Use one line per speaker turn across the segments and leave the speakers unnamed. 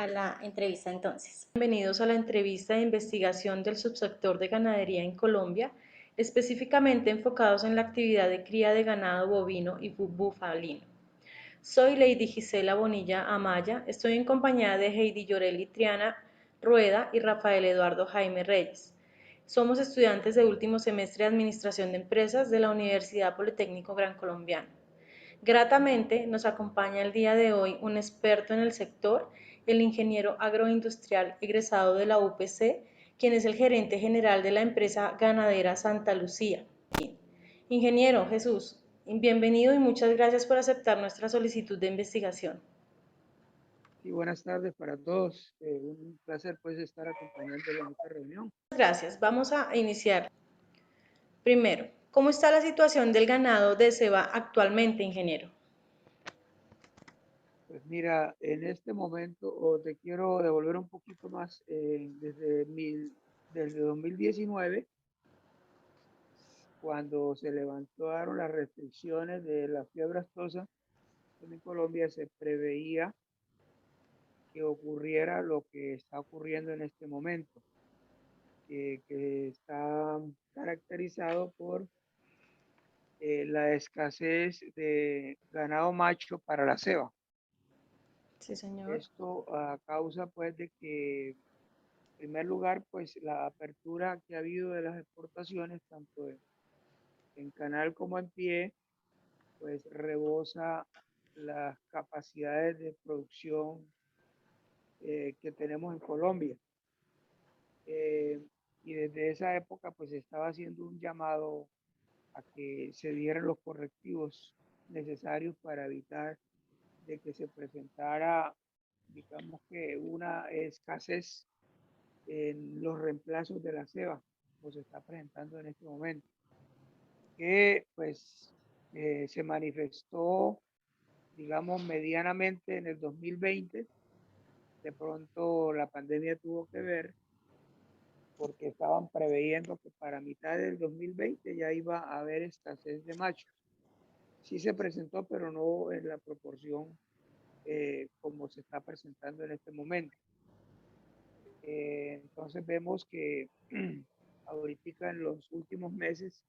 la entrevista entonces.
Bienvenidos a la entrevista de investigación del subsector de ganadería en Colombia, específicamente enfocados en la actividad de cría de ganado bovino y bufalino. Soy Lady Gisela Bonilla Amaya, estoy en compañía de Heidi Yoreli Triana Rueda y Rafael Eduardo Jaime Reyes. Somos estudiantes de último semestre de Administración de Empresas de la Universidad Politécnico Gran Colombiano. Gratamente nos acompaña el día de hoy un experto en el sector, el ingeniero agroindustrial egresado de la UPC, quien es el gerente general de la empresa ganadera Santa Lucía. Ingeniero Jesús, bienvenido y muchas gracias por aceptar nuestra solicitud de investigación.
Sí, buenas tardes para todos. Un placer pues estar acompañándolo en esta reunión.
Gracias. Vamos a iniciar. Primero, ¿cómo está la situación del ganado de ceba actualmente, ingeniero?
Pues mira, en este momento te quiero devolver un poquito más desde 2019, cuando se levantaron las restricciones de la fiebre aftosa en Colombia. Se preveía que ocurriera lo que está ocurriendo en este momento, que está caracterizado por la escasez de ganado macho para la ceba.
Sí, señor.
Esto a causa pues de que, en primer lugar, pues la apertura que ha habido de las exportaciones, tanto en canal como en pie, pues rebosa las capacidades de producción que tenemos en Colombia. Y desde esa época pues estaba haciendo un llamado a que se dieran los correctivos necesarios para evitar de que se presentara, digamos, que una escasez en los reemplazos de la ceba, como se está presentando en este momento, que pues se manifestó, digamos, medianamente en el 2020. De pronto la pandemia tuvo que ver, porque estaban preveyendo que para mitad del 2020 ya iba a haber escasez de machos. Sí se presentó, pero no en la proporción como se está presentando en este momento. Entonces vemos que ahorita en los últimos meses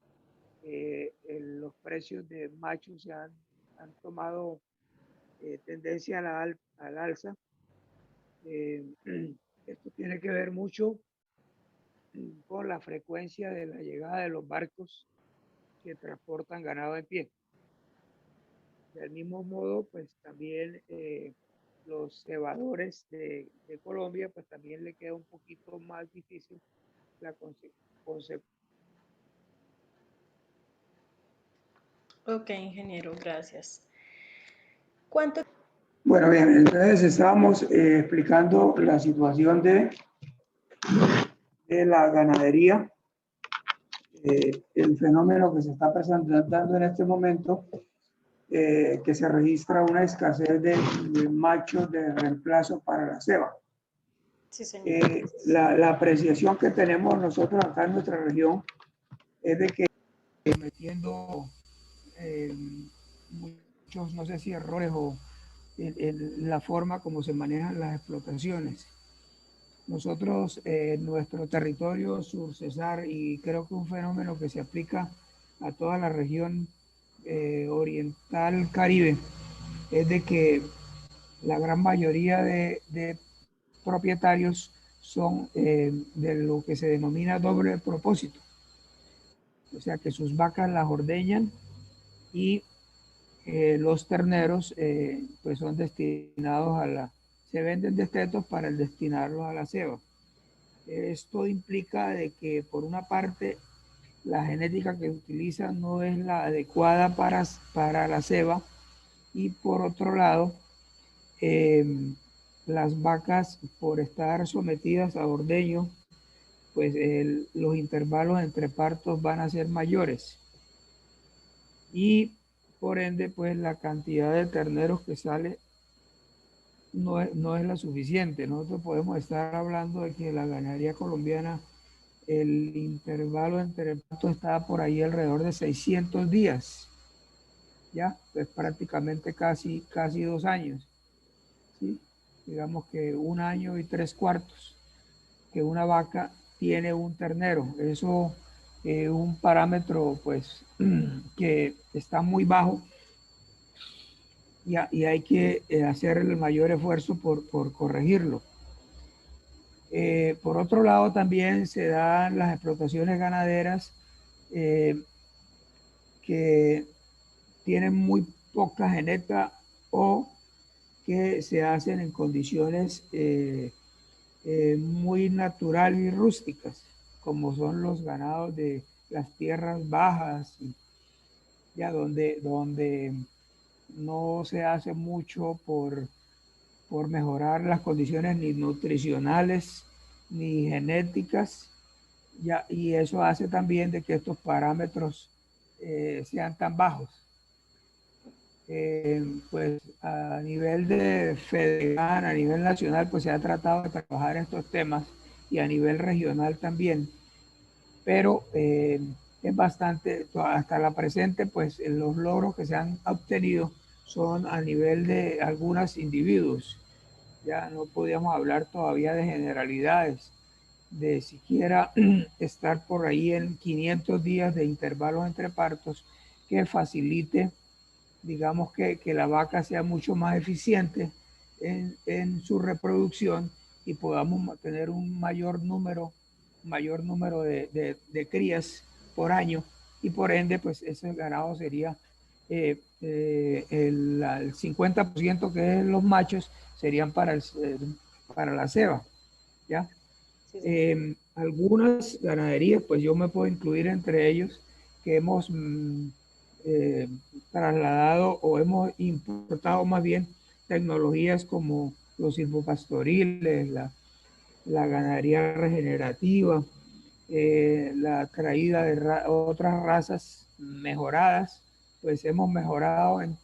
los precios de machos han tomado tendencia al alza. Esto tiene que ver mucho con la frecuencia de la llegada de los barcos que transportan ganado en pie. Del mismo modo, pues también los cebadores de Colombia, pues también le queda un poquito más difícil la consecución.
Ok, ingeniero, gracias. ¿Cuánto?
Bueno, bien, entonces estábamos explicando la situación de la ganadería, el fenómeno que se está presentando en este momento, que se registra una escasez de machos de reemplazo para la ceba.
Sí, señor.
La apreciación que tenemos nosotros acá en nuestra región es de que metiendo muchos, no sé si errores o en la forma como se manejan las explotaciones. Nosotros, nuestro territorio sur Cesar, y creo que un fenómeno que se aplica a toda la región oriental Caribe, es de que la gran mayoría de propietarios son de lo que se denomina doble propósito. O sea que sus vacas las ordeñan y los terneros pues son destinados se venden destetos para el destinarlos a la ceba. Esto implica de que por una parte la genética que utilizan no es la adecuada para la ceba, y por otro lado las vacas, por estar sometidas a ordeño, pues los intervalos entre partos van a ser mayores y por ende pues la cantidad de terneros que sale no es la suficiente. Nosotros podemos estar hablando de que la ganadería colombiana, el intervalo entre partos está por ahí alrededor de 600 días, ya, pues prácticamente casi 2 años, ¿sí? digamos que 1 año y 3 cuartos que una vaca tiene un ternero. Eso es un parámetro pues que está muy bajo y hay que hacer el mayor esfuerzo por corregirlo. Por otro lado, también se dan las explotaciones ganaderas eh, que tienen muy poca genética o que se hacen en condiciones muy naturales y rústicas, como son los ganados de las tierras bajas, y ya donde no se hace mucho por mejorar las condiciones ni nutricionales ni genéticas, ya, y eso hace también de que estos parámetros sean tan bajos. Pues a nivel de federal, a nivel nacional, pues se ha tratado de trabajar estos temas y a nivel regional también, pero es bastante, hasta la presente, pues los logros que se han obtenido son a nivel de algunos individuos. Ya no podíamos hablar todavía de generalidades, de siquiera estar por ahí en 500 días de intervalos entre partos que facilite, digamos, que la vaca sea mucho más eficiente en su reproducción y podamos tener un mayor número de crías por año y por ende, pues ese ganado sería el 50% que es los machos serían para la ceba, ¿ya?
Sí, señor.
Algunas ganaderías, pues yo me puedo incluir entre ellos, que hemos eh, trasladado o hemos importado más bien tecnologías como los silvopastoriles, la ganadería regenerativa, la traída de otras razas mejoradas, pues hemos mejorado en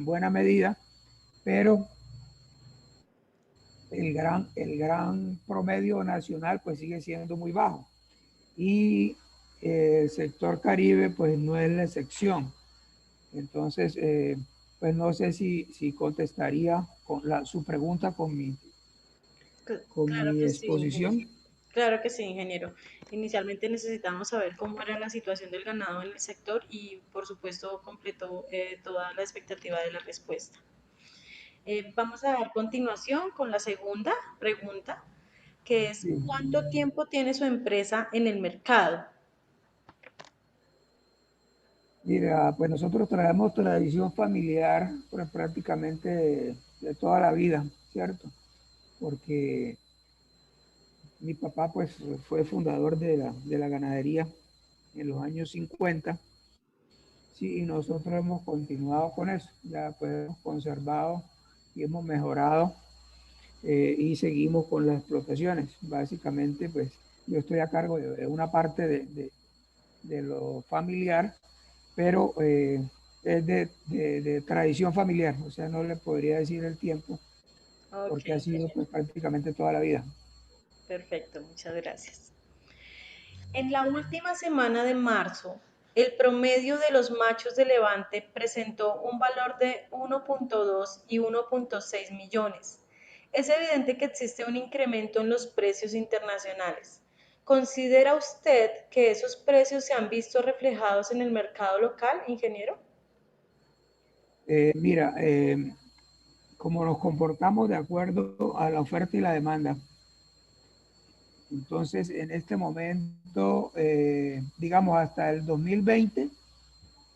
buena medida, pero el gran promedio nacional pues sigue siendo muy bajo y el sector Caribe pues no es la excepción. Entonces, pues no sé si contestaría su pregunta con
Claro
mi
que sí, ingeniero.
exposición.
Claro que sí, ingeniero. Inicialmente necesitamos saber cómo era la situación del ganado en el sector y, por supuesto, completó toda la expectativa de la respuesta. Vamos a dar continuación con la segunda pregunta, que es
Sí.
¿cuánto tiempo tiene su empresa en el mercado?
Mira, pues nosotros traemos tradición familiar pues, prácticamente de toda la vida, ¿cierto? Porque mi papá pues fue fundador de la ganadería en los años 50. Sí, y nosotros hemos continuado con eso, ya pues hemos conservado y hemos mejorado y seguimos con las explotaciones. Básicamente, pues yo estoy a cargo de una parte de lo familiar, pero es de tradición familiar, o sea, no le podría decir el tiempo
Ok,
porque ha sido
ingeniero.
pues prácticamente toda la vida.
Perfecto, muchas gracias. En la última semana de marzo, el promedio de los machos de levante presentó un valor de 1.2 y 1.6 millones. Es evidente que existe un incremento en los precios internacionales. ¿Considera usted que esos precios se han visto reflejados en el mercado local, ingeniero?
Mira, como nos comportamos de acuerdo a la oferta y la demanda, entonces en este momento, digamos hasta el 2020,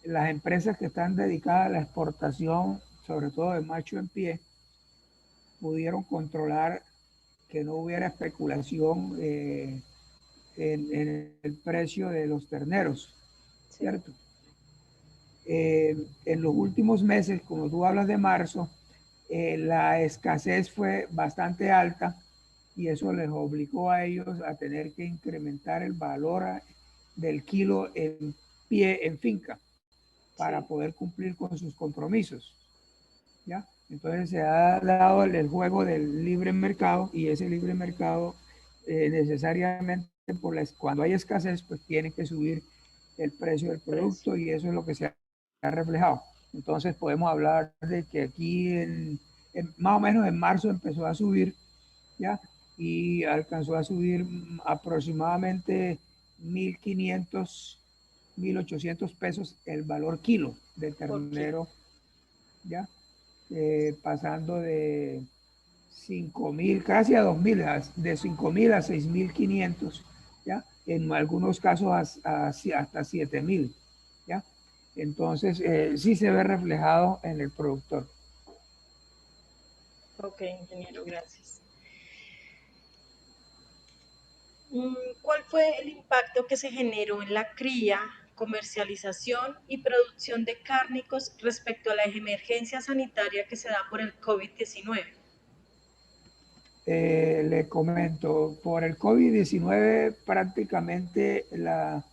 las empresas que están dedicadas a la exportación, sobre todo de macho en pie, pudieron controlar que no hubiera especulación en el precio de los terneros,
Sí,
¿cierto? En los últimos meses, como tú hablas de marzo, la escasez fue bastante alta y eso les obligó a ellos a tener que incrementar el valor del kilo en pie en finca para
sí,
poder cumplir con sus compromisos, ¿ya? Entonces se ha dado el juego del libre mercado y ese libre mercado necesariamente cuando hay escasez pues tiene que subir el precio del
precio.
producto y eso es lo que se ha reflejado. Entonces podemos hablar de que aquí más o menos en marzo empezó a subir, ¿ya? Y alcanzó a subir aproximadamente 1.500, 1.800 pesos el valor kilo de
por kilo.
ternero, ¿ya? Pasando de 5.000, casi a 2.000, de 5.000 a 6.500, ¿ya? En algunos casos hasta 7.000, ¿ya? Entonces, sí se ve reflejado en el productor.
Ok, ingeniero, gracias. ¿Cuál fue el impacto que se generó en la cría, comercialización y producción de cárnicos respecto a la emergencia sanitaria que se da por el COVID-19?
Le comento, por el COVID-19 prácticamente la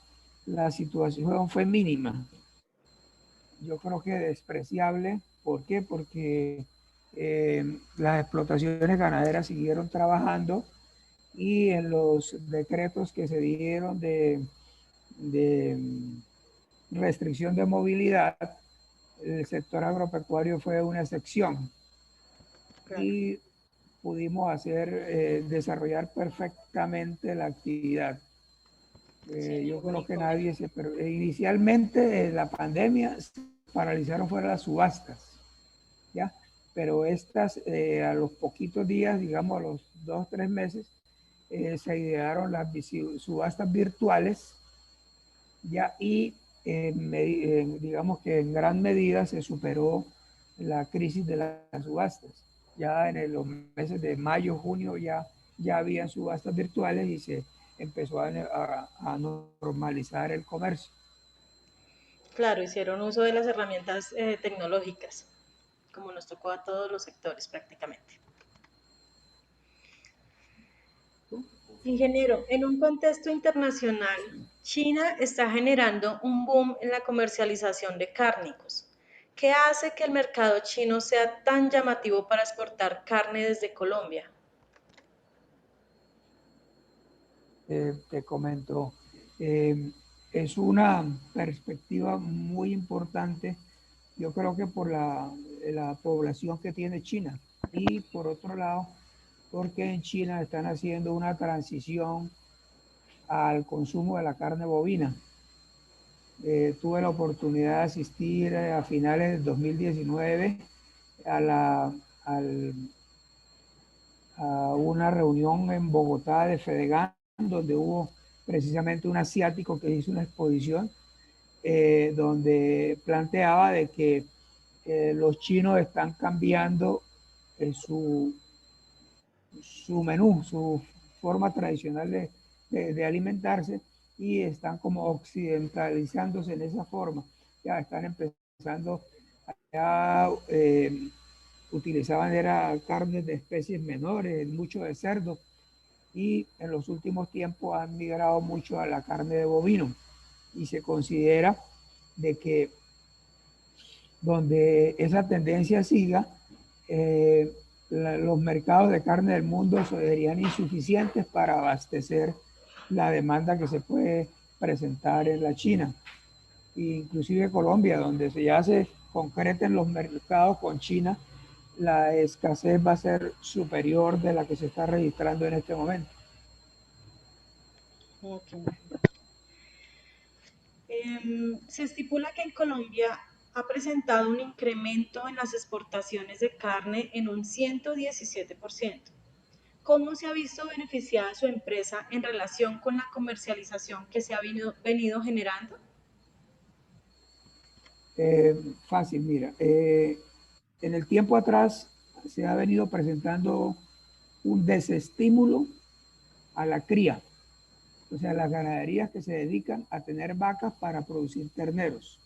situación fue mínima. Yo creo que despreciable. ¿Por qué? Porque las explotaciones ganaderas siguieron trabajando y en los decretos que se dieron de restricción de movilidad, el sector agropecuario fue una excepción
Claro,
y pudimos desarrollar perfectamente la actividad.
sin
Yo
ningún
creo que nadie
inconveniente.
se, pero inicialmente la pandemia paralizaron fuera las subastas, ¿ya? Pero estas a los poquitos días, digamos a los 2 o 3 meses, se idearon las subastas virtuales, ¿ya? Y digamos que en gran medida se superó la crisis de las subastas. Ya en los meses de mayo, junio ya habían subastas virtuales y se empezó a normalizar el comercio.
Claro, hicieron uso de las herramientas tecnológicas, como nos tocó a todos los sectores prácticamente. Ingeniero, en un contexto internacional, China está generando un boom en la comercialización de cárnicos. ¿Qué hace que el mercado chino sea tan llamativo para exportar carne desde Colombia?
Te comento, eh, es una perspectiva muy importante, yo creo que por la población que tiene China y por otro lado, porque en China están haciendo una transición al consumo de la carne bovina. Tuve la oportunidad de asistir a finales del 2019 a, la, al, a una reunión en Bogotá de Fedegan, donde hubo precisamente un asiático que hizo una exposición donde planteaba de que los chinos están cambiando su, su menú, su forma tradicional de alimentarse y están como occidentalizándose en esa forma. Ya están empezando, ya utilizaban era carnes de especies menores, mucho de cerdo y en los últimos tiempos han migrado mucho a la carne de bovino y se considera de que donde esa tendencia siga, los mercados de carne del mundo serían insuficientes para abastecer la demanda que se puede presentar en la China, inclusive Colombia, donde ya se concreten los mercados con China, la escasez va a ser superior de la que se está registrando en este momento.
Okay. Se estipula que en Colombia ha presentado un incremento en las exportaciones de carne en un 117%. ¿Cómo se ha visto beneficiada su empresa en relación con la comercialización que se ha venido generando?
Fácil, mira, en el tiempo atrás se ha venido presentando un desestímulo a la cría, o sea, las ganaderías que se dedican a tener vacas para producir terneros.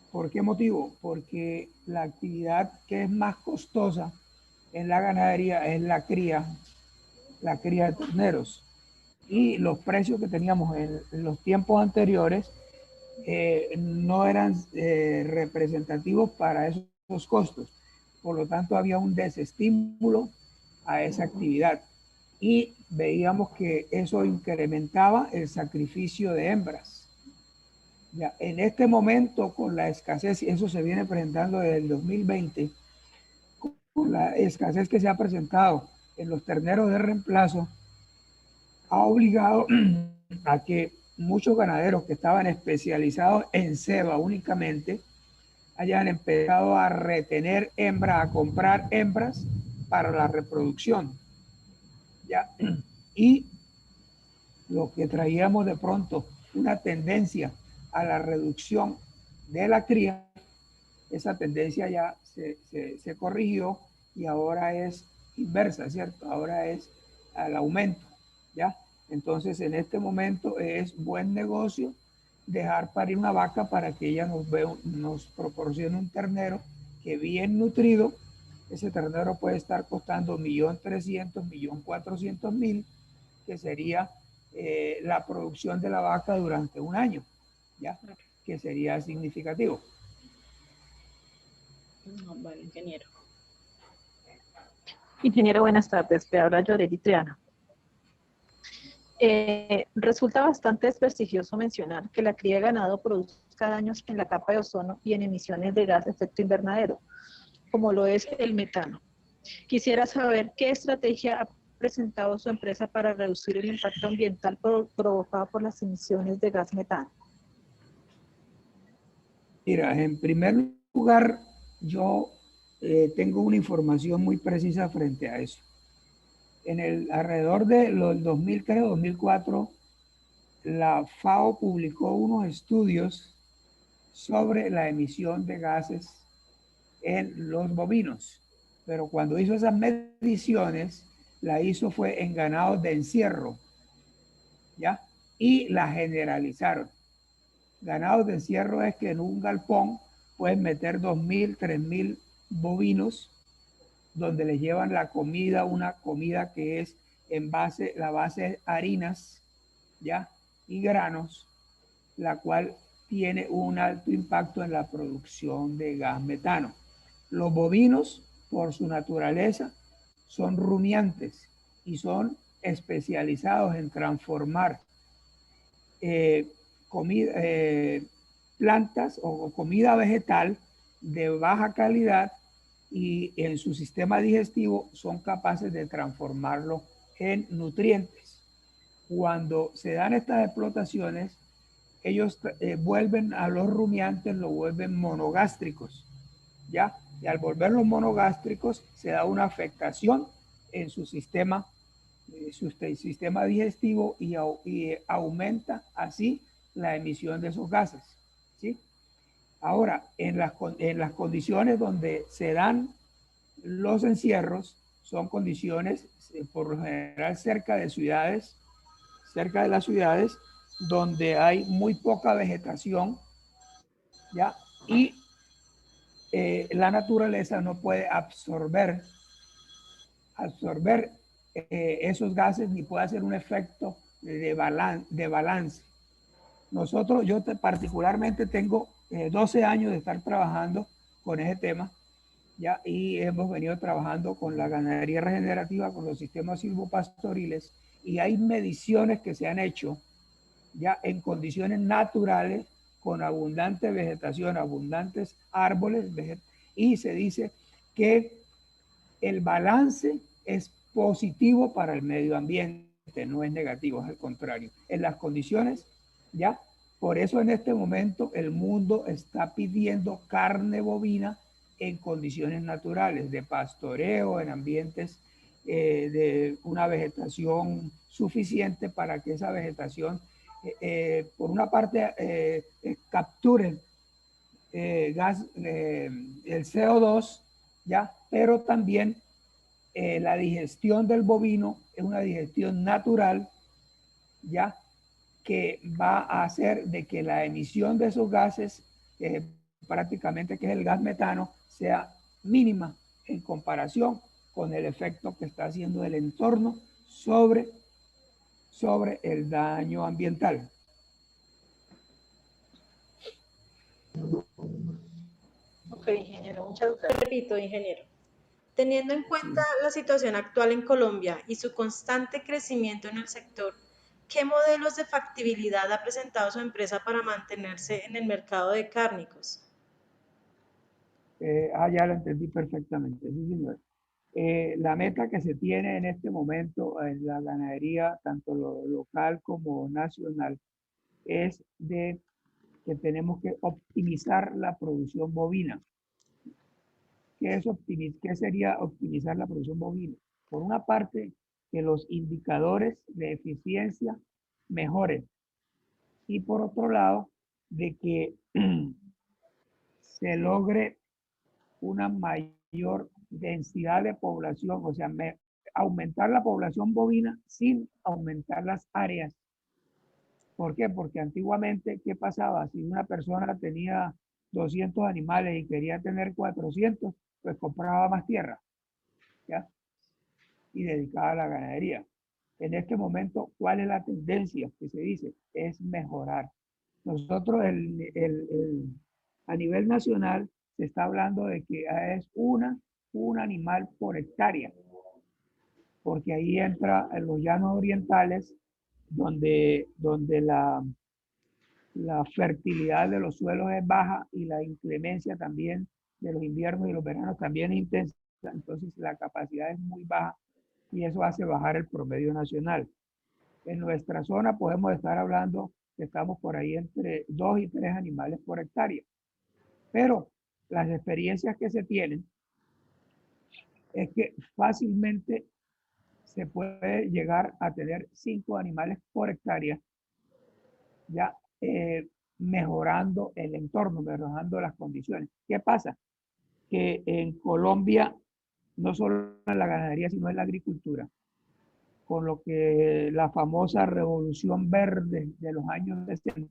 ¿Por qué motivo? Porque la actividad que es más costosa en la ganadería es la cría de terneros. Y los precios que teníamos en los tiempos anteriores no eran representativos para esos costos. Por lo tanto, había un desestímulo a esa actividad y veíamos que eso incrementaba el sacrificio de hembras. Ya, en este momento, con la escasez, y eso se viene presentando desde el 2020, con por la escasez que se ha presentado en los terneros de reemplazo, ha obligado a que muchos ganaderos que estaban especializados en ceba únicamente hayan empezado a retener hembras, a comprar hembras para la reproducción. ¿Ya? Y lo que traíamos de pronto, una tendencia a la reducción de la cría, esa tendencia ya se corrigió y ahora es inversa, ¿cierto? Ahora es al aumento, ¿ya? Entonces, en este momento es buen negocio dejar parir una vaca para que ella nos proporcione un ternero que bien nutrido, ese ternero puede estar costando 1.300.000, 1.400.000, que sería la producción de la vaca durante un año, ¿ya? Que sería significativo.
No, vale, ingeniero.
Ingeniero, buenas tardes. Te habla Yoreli Triana. Resulta bastante desprestigioso mencionar que la cría de ganado produzca daños en la capa de ozono y en emisiones de gas de efecto invernadero, como lo es el metano. Quisiera saber qué estrategia ha presentado su empresa para reducir el impacto ambiental provocado por las emisiones de gas metano.
Mira, en primer lugar, yo tengo una información muy precisa frente a eso. Alrededor de los 2000, creo, 2004, la FAO publicó unos estudios sobre la emisión de gases en los bovinos. Pero cuando hizo esas mediciones, la hizo fue en ganados de encierro, ¿ya? Y la generalizaron. Ganados de encierro es que en un galpón pueden meter 2.000, 3.000 bovinos, donde les llevan la comida, una comida que es la base es harinas, ¿ya? Y granos, la cual tiene un alto impacto en la producción de gas metano. Los bovinos, por su naturaleza, son rumiantes y son especializados en transformar comida, plantas o comida vegetal de baja calidad, y en su sistema digestivo son capaces de transformarlo en nutrientes. Cuando se dan estas explotaciones, ellos vuelven a los rumiantes, lo vuelven monogástricos, ¿ya? Y al volverlos monogástricos se da una afectación en su sistema digestivo y aumenta así la emisión de esos gases, ¿sí? Ahora, en las condiciones donde se dan los encierros, son condiciones por lo general cerca de las ciudades, donde hay muy poca vegetación, ¿ya? Y la naturaleza no puede absorber esos gases ni puede hacer un efecto de balance. Yo particularmente tengo 12 años de estar trabajando con ese tema, ¿ya? Y hemos venido trabajando con la ganadería regenerativa, con los sistemas silvopastoriles, y hay mediciones que se han hecho ya en condiciones naturales, con abundante vegetación, abundantes árboles, y se dice que el balance es positivo para el medio ambiente, no es negativo, es al contrario. En las condiciones, ¿ya? Por eso en este momento el mundo está pidiendo carne bovina en condiciones naturales, de pastoreo, en ambientes de una vegetación suficiente para que esa vegetación, por una parte, capture el CO2, ¿ya? Pero también la digestión del bovino es una digestión natural, ¿ya? Que va a hacer de que la emisión de esos gases, prácticamente que es el gas metano, sea mínima en comparación con el efecto que está haciendo el entorno sobre el daño ambiental.
Ok, ingeniero, muchas gracias.
Repito, ingeniero. Teniendo en cuenta la situación actual en Colombia y su constante crecimiento en el sector, ¿qué modelos de factibilidad ha presentado su empresa para mantenerse en el mercado de cárnicos?
Ya lo entendí perfectamente. Sí, señor. La meta que se tiene en este momento en la ganadería, tanto local como nacional, es de que tenemos que optimizar la producción bovina. ¿Qué sería optimizar la producción bovina? Por una parte, que los indicadores de eficiencia mejoren. Y por otro lado, de que se logre una mayor densidad de población, o sea, aumentar la población bovina sin aumentar las áreas. ¿Por qué? Porque antiguamente, ¿qué pasaba? Si una persona tenía 200 animales y quería tener 400, pues compraba más tierra, ¿ya? Y dedicaba a la ganadería. En este momento, ¿cuál es la tendencia que se dice? Es mejorar. Nosotros a nivel nacional se está hablando de que es un animal por hectárea, porque ahí entra en los llanos orientales, donde la fertilidad de los suelos es baja y la inclemencia también de los inviernos y los veranos también es intensa, entonces la capacidad es muy baja y eso hace bajar el promedio nacional. En nuestra zona podemos estar hablando que estamos por ahí entre 2 y 3 animales por hectárea, pero las experiencias que se tienen es que fácilmente se puede llegar a tener 5 animales por hectárea, ya mejorando el entorno, mejorando las condiciones. ¿Qué pasa? Que en Colombia, no solo en la ganadería, sino en la agricultura, con lo que la famosa revolución verde de los años 60,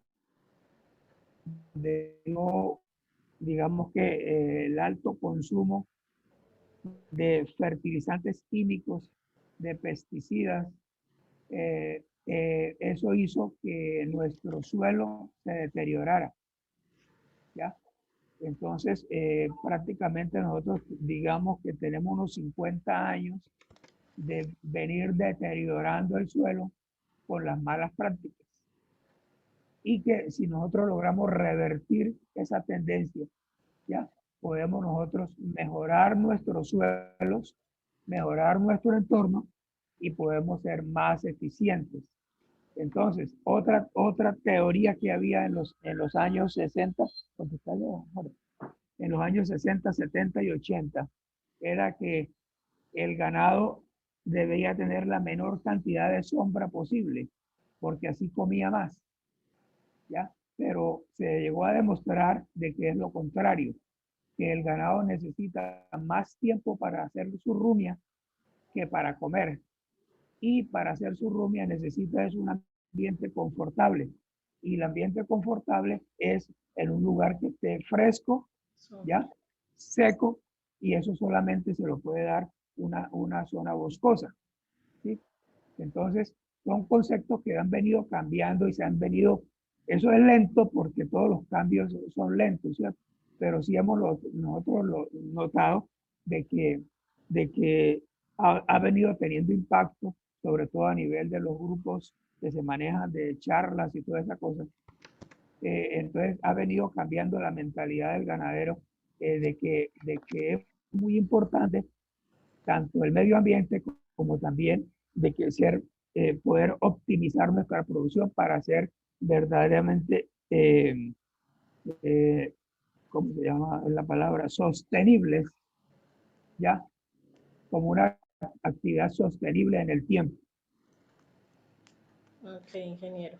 digamos que el alto consumo de fertilizantes químicos, de pesticidas, eso hizo que nuestro suelo se deteriorara, ¿ya? Entonces, prácticamente nosotros digamos que tenemos unos 50 años de venir deteriorando el suelo con las malas prácticas. Y que si nosotros logramos revertir esa tendencia, ya podemos nosotros mejorar nuestros suelos, mejorar nuestro entorno y podemos ser más eficientes. Entonces, otra teoría que había en los años 60, en los años 60, 70 y 80, era que el ganado debía tener la menor cantidad de sombra posible, porque así comía más, ¿ya? Pero se llegó a demostrar de que es lo contrario, que el ganado necesita más tiempo para hacer su rumia que para comer. Y para hacer su rumia necesita es un ambiente confortable. Y el ambiente confortable es en un lugar que esté fresco, ¿ya? Seco, y eso solamente se lo puede dar una zona boscosa, ¿sí? Entonces, son conceptos que han venido cambiando y se han venido, eso es lento porque todos los cambios son lentos, ¿cierto? Pero sí nosotros lo notado de que ha venido teniendo impacto, sobre todo a nivel de los grupos que se manejan de charlas y toda esa cosa. Entonces ha venido cambiando la mentalidad del ganadero, de que es muy importante tanto el medio ambiente como también de que poder optimizar nuestra producción para ser verdaderamente, ¿cómo se llama la palabra? Sostenibles, ¿ya? Como una actividad sostenible en el tiempo.
Ok, ingeniero,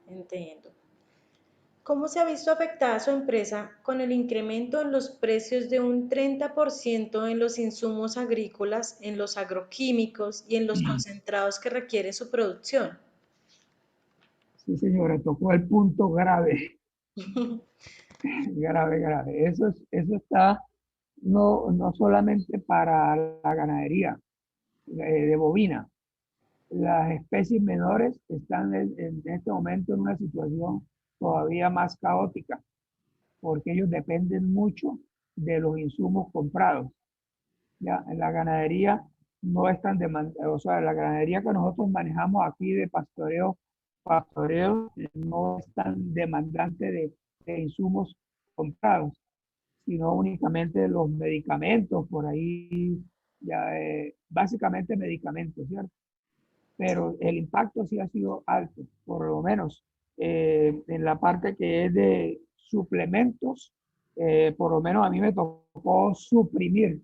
entiendo. ¿Cómo se ha visto afectada su empresa con el incremento en los precios de un 30% en los insumos agrícolas, en los agroquímicos y en los concentrados que requiere su producción?
Sí, señora, tocó el punto grave, grave, grave. Eso está no solamente para la ganadería de bovina. Las especies menores están en este momento en una situación todavía más caótica, porque ellos dependen mucho de los insumos comprados. Ya en la ganadería no es tan demandante, o sea, la ganadería que nosotros manejamos aquí de pastoreo no es tan demandante de insumos comprados, sino únicamente los medicamentos, por ahí ya, básicamente medicamentos, ¿cierto? Pero el impacto sí ha sido alto, por lo menos en la parte que es de suplementos, por lo menos a mí me tocó suprimir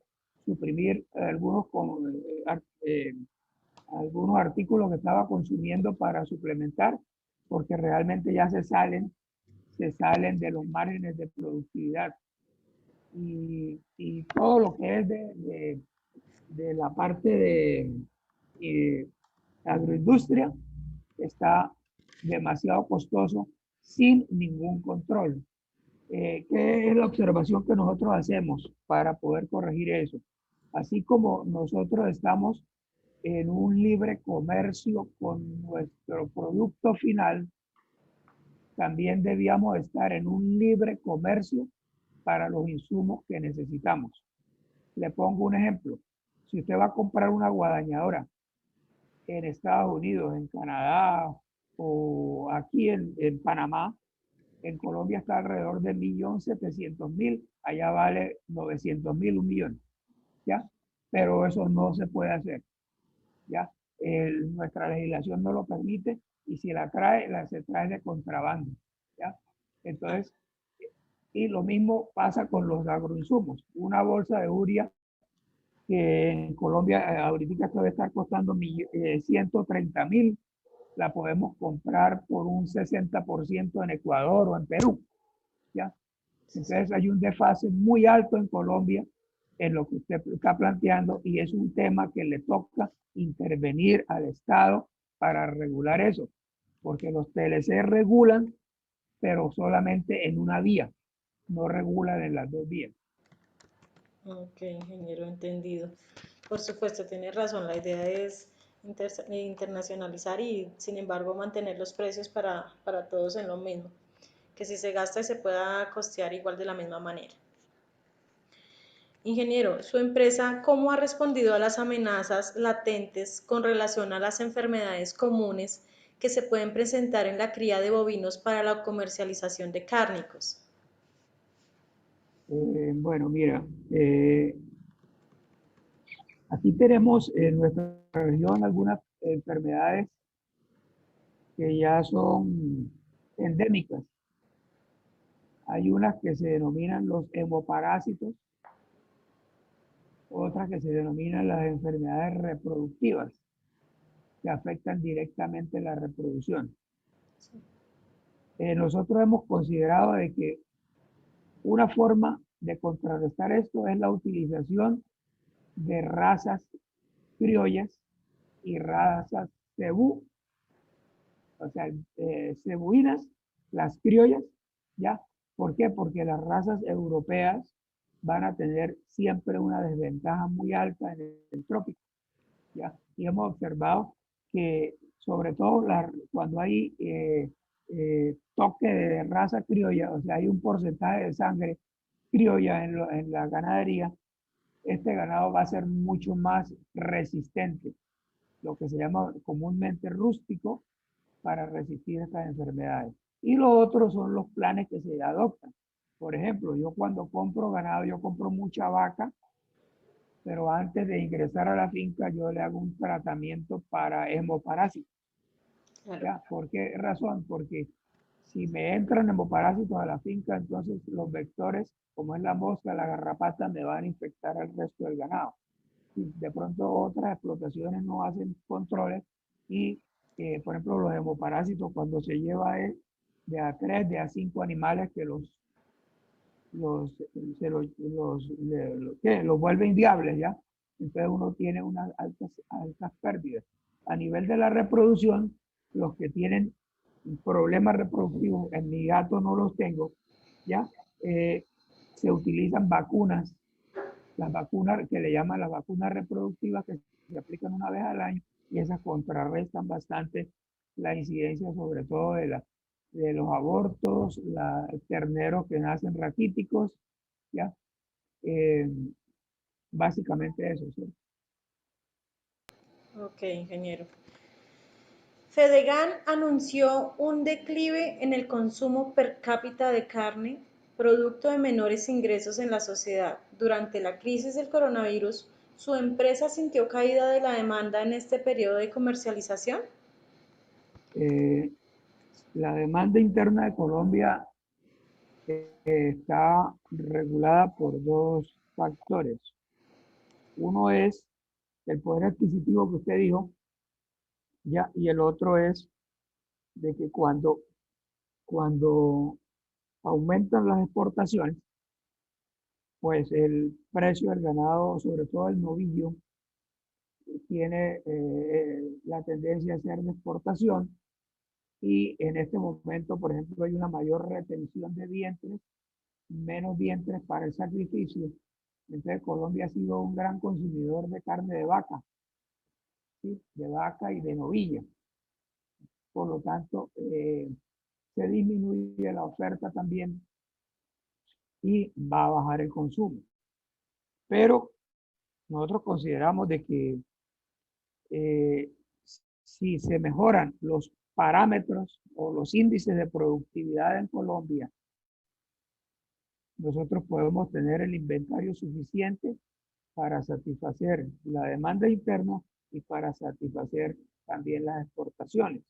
algunos artículos que estaba consumiendo para suplementar, porque realmente ya se salen de los márgenes de productividad. Y todo lo que es de la parte de eh, agroindustria está demasiado costoso sin ningún control. ¿Qué es la observación que nosotros hacemos para poder corregir eso? Así como nosotros estamos en un libre comercio con nuestro producto final, también debíamos estar en un libre comercio para los insumos que necesitamos. Le pongo un ejemplo. Si usted va a comprar una guadañadora en Estados Unidos, en Canadá o aquí en Panamá, en Colombia está alrededor de 1.700.000, allá vale 900.000, 1.000.000, ¿ya? Pero eso no se puede hacer, ¿ya? Nuestra legislación no lo permite y si se trae de contrabando, ¿ya? Entonces, y lo mismo pasa con los agroinsumos. Una bolsa de urea que en Colombia ahorita debe estar costando 130.000, la podemos comprar por un 60% en Ecuador o en Perú, ¿ya? Entonces hay un desfase muy alto en Colombia en lo que usted está planteando y es un tema que le toca intervenir al Estado para regular eso, porque los TLC regulan, pero solamente en una vía, no regulan en las dos vías.
Ok, ingeniero, entendido. Por supuesto, tiene razón. La idea es internacionalizar y, sin embargo, mantener los precios para todos en lo mismo. Que si se gasta se pueda costear igual de la misma manera. Ingeniero, ¿su empresa cómo ha respondido a las amenazas latentes con relación a las enfermedades comunes que se pueden presentar en la cría de bovinos para la comercialización de cárnicos?
Bueno, mira, aquí tenemos en nuestra región algunas enfermedades que ya son endémicas. Hay unas que se denominan los hemoparásitos, otras que se denominan las enfermedades reproductivas, que afectan directamente la reproducción. Nosotros hemos considerado de que una forma de contrarrestar esto es la utilización de razas criollas y razas cebú, o sea, cebuinas, las criollas, ¿ya? ¿Por qué? Porque las razas europeas van a tener siempre una desventaja muy alta en el trópico, ¿ya? Y hemos observado que sobre todo cuando hay toque de raza criolla, o sea, hay un porcentaje de sangre criolla en la ganadería, este ganado va a ser mucho más resistente, lo que se llama comúnmente rústico, para resistir estas enfermedades. Y lo otro son los planes que se adoptan. Por ejemplo, yo cuando compro ganado, yo compro mucha vaca, pero antes de ingresar a la finca yo le hago un tratamiento para hemoparásitos.
Claro.
¿Ya? ¿Por qué razón? Porque si me entran hemoparásitos a la finca, entonces los vectores, como es la mosca, la garrapata, me van a infectar al resto del ganado. Y de pronto otras explotaciones no hacen controles y, por ejemplo, los hemoparásitos, cuando se lleva de a 3, de a 5 animales que los vuelve inviables, ¿ya? Entonces uno tiene unas altas pérdidas. A nivel de la reproducción, los que tienen problemas reproductivos, en mi gato no los tengo, ¿ya? Se utilizan vacunas, las vacunas que le llaman las vacunas reproductivas que se aplican una vez al año y esas contrarrestan bastante la incidencia sobre todo de los abortos, terneros que nacen raquíticos, ¿ya? Eh, básicamente eso, ¿sí?
Ok, ingeniero. Fedegan anunció un declive en el consumo per cápita de carne, producto de menores ingresos en la sociedad durante la crisis del coronavirus, ¿Su empresa sintió caída de la demanda en este periodo de comercialización?
Eh, la demanda interna de Colombia está regulada por dos factores. Uno es el poder adquisitivo que usted dijo, ya, y el otro es de que cuando aumentan las exportaciones, pues el precio del ganado, sobre todo el novillo, tiene la tendencia a ser de exportación y en este momento, por ejemplo, hay una mayor retención de vientres, menos vientres para el sacrificio. Entonces Colombia ha sido un gran consumidor de carne de vaca, ¿sí? De vaca y de novilla. Por lo tanto, se disminuye la oferta también y va a bajar el consumo. Pero nosotros consideramos de que eh, si se mejoran los parámetros o los índices de productividad en Colombia, nosotros podemos tener el inventario suficiente para satisfacer la demanda interna y para satisfacer también las exportaciones.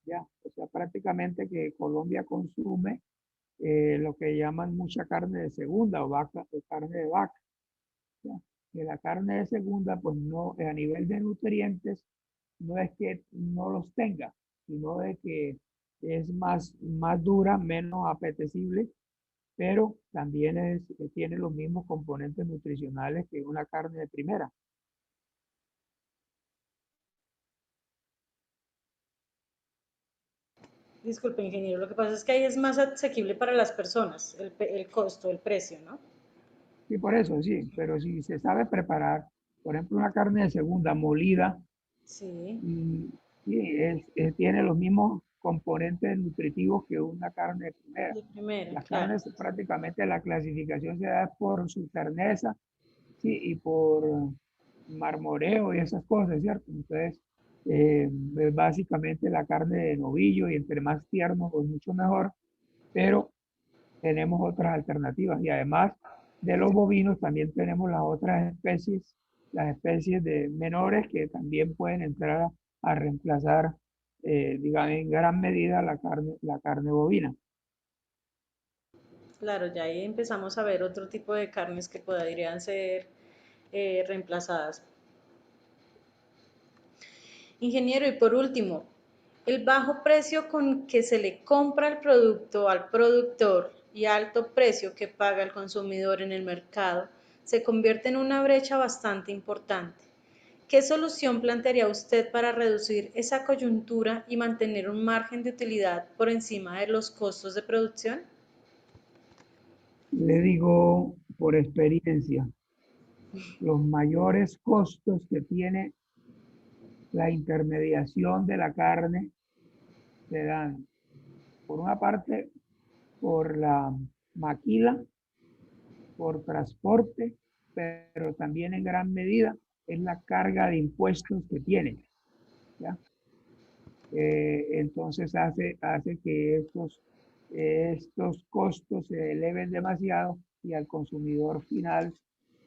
¿Ya? O sea, prácticamente que Colombia consume lo que llaman mucha carne de segunda o carne de vaca. ¿Ya? Que la carne de segunda, pues no, a nivel de nutrientes, no es que no los tenga, sino de que es más dura, menos apetecible, pero también tiene los mismos componentes nutricionales que una carne de primera.
Disculpe, ingeniero, lo que pasa es que ahí es más asequible para las personas, el costo, el precio, ¿no?
Y por eso sí, pero si se sabe preparar, por ejemplo, una carne de segunda molida,
Sí,
y, tiene los mismos componentes nutritivos que una carne de primera.
de primera,
Las
claro.
carnes prácticamente la clasificación se da por su terneza, sí, y por marmoreo y esas cosas, ¿cierto? Entonces, es básicamente la carne de novillo y entre más tierno, pues mucho mejor, pero tenemos otras alternativas y además de los bovinos también tenemos las otras especies, las especies de menores que también pueden entrar a reemplazar, digamos, en gran medida la carne bovina.
Claro, ya ahí empezamos a ver otro tipo de carnes que podrían ser reemplazadas. Ingeniero, y por último, el bajo precio con que se le compra el producto al productor y alto precio que paga el consumidor en el mercado se convierte en una brecha bastante importante. ¿Qué solución plantearía usted para reducir esa coyuntura y mantener un margen de utilidad por encima de los costos de producción?
Le digo por experiencia, los mayores costos que tiene la intermediación de la carne se dan, por una parte, por la maquila, por transporte, pero también en gran medida es la carga de impuestos que tiene, ¿ya? Entonces hace que estos costos se eleven demasiado y al consumidor final,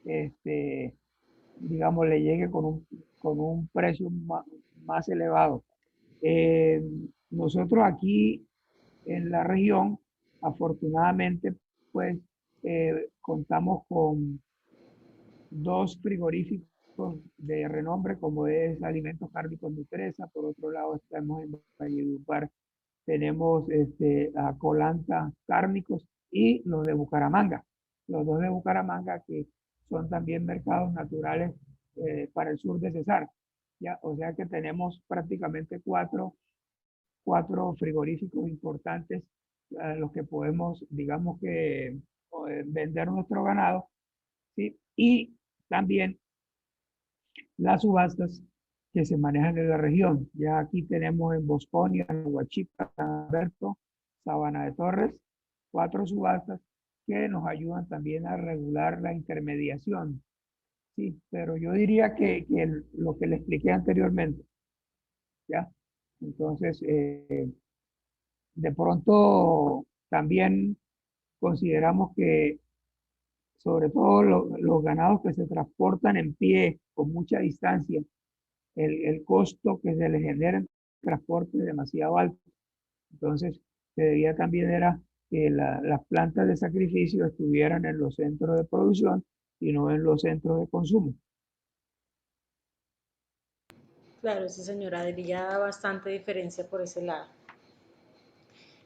este, digamos, le llegue con un precio más elevado. Eh, nosotros aquí en la región, afortunadamente, pues contamos con dos frigoríficos de renombre, como es Alimentos Cárnicos Nutresa. Por otro lado, estamos en Valledupar, tenemos a Colanta Cárnicos y los de Bucaramanga. Los dos de Bucaramanga que son también mercados naturales para el sur de Cesar. ¿Ya? O sea que tenemos prácticamente cuatro frigoríficos importantes a los que podemos, digamos que, vender nuestro ganado, ¿sí? Y también las subastas que se manejan en la región. Ya aquí tenemos en Bosconia, en Huachipa, San Alberto, Sabana de Torres, cuatro subastas que nos ayudan también a regular la intermediación. Sí, pero yo diría que lo que le expliqué anteriormente, ¿ya? Entonces, de pronto también consideramos que sobre todo los ganados que se transportan en pie con mucha distancia, el costo que se les genera en transporte es demasiado alto. Entonces, se debía también era que las plantas de sacrificio estuvieran en los centros de producción y no en los centros de consumo.
Claro, sí, señora, diría bastante diferencia por ese lado.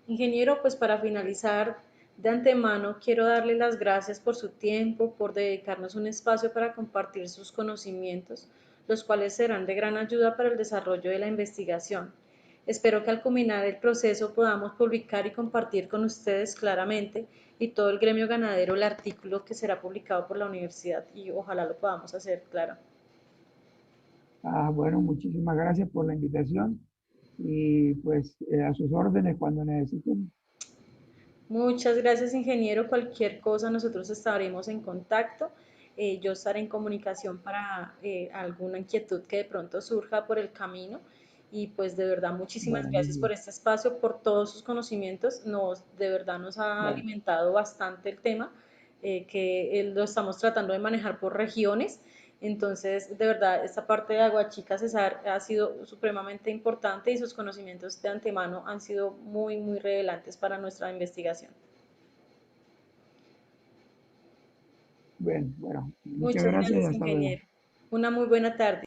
Ingeniero, pues para finalizar, de antemano quiero darle las gracias por su tiempo, por dedicarnos un espacio para compartir sus conocimientos, los cuales serán de gran ayuda para el desarrollo de la investigación. Espero que al culminar el proceso podamos publicar y compartir con ustedes claramente y todo el gremio ganadero el artículo que será publicado por la universidad y ojalá lo podamos hacer, claro.
Ah, bueno, muchísimas gracias por la invitación y pues a sus órdenes cuando necesiten.
Muchas gracias, ingeniero. Cualquier cosa, nosotros estaremos en contacto. Yo estaré en comunicación para alguna inquietud que de pronto surja por el camino. Y pues de verdad, muchísimas
Bueno, muy
gracias por
bien.
este espacio, por todos sus conocimientos. De verdad nos ha
Bueno,
alimentado bastante el tema, que lo estamos tratando de manejar por regiones. Entonces, de verdad, esta parte de Aguachica Cesar ha sido supremamente importante y sus conocimientos de antemano han sido muy, muy relevantes para nuestra investigación.
bueno, muchas
Muchas
gracias y
gracias,
hasta luego.
ingeniero. Una muy buena tarde.